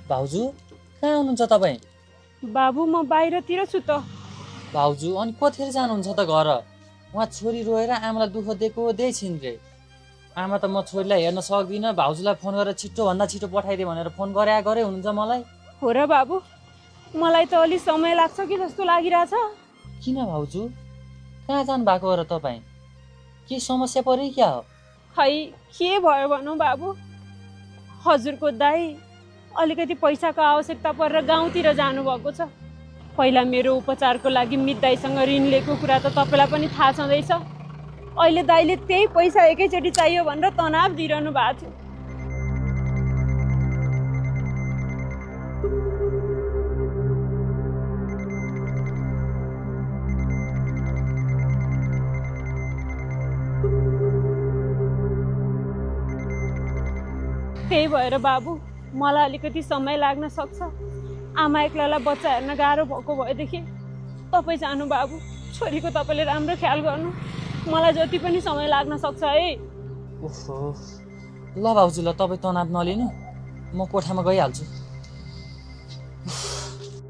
भाउजू कहाँ हुनुहुन्छ तपाईँ? बाबु म बाहिरतिर छु त। भाउजू अनि कतिखेर जानुहुन्छ त घर? उहाँ छोरी रोएर आमालाई दुःख दिएको त्यही छिन् रे। आमा त म छोरीलाई हेर्न सक्दिनँ, भाउजूलाई फोन गरेर छिटोभन्दा छिटो पठाइदिए भनेर फोन गरे हुनुहुन्छ मलाई। हो र बाबु, मलाई त अलि समय लाग्छ कि जस्तो लागिरहेछ। किन भाउजू कहाँ जानु भएको हो र तपाईँ? के समस्या पऱ्यो क्या हो? खै के भयो भनौँ बाबु, हजुरको दाइ अलिकति पैसाको आवश्यकता परेर गाउँतिर जानुभएको छ। पहिला मेरो उपचारको लागि मित दाइसँग ऋण लिएको कुरा त तपाईँलाई पनि थाहा छँदैछ। अहिले दाइले त्यही पैसा एकैचोटि चाहियो भनेर तनाव दिइरहनु भएको थियो। त्यही भएर बाबु मलाई अलिकति समय लाग्न सक्छ। आमा एक्लालाई बच्चा हेर्न गाह्रो भएको भएदेखि तपाईँ जानु बाबु। छोरीको तपाईँले राम्रो ख्याल गर्नु। मलाई जति पनि समय लाग्न सक्छ है। ओहो ल भाउजू ल, तपाईँ तनाव नलिनु, म कोठामा गइहाल्छु।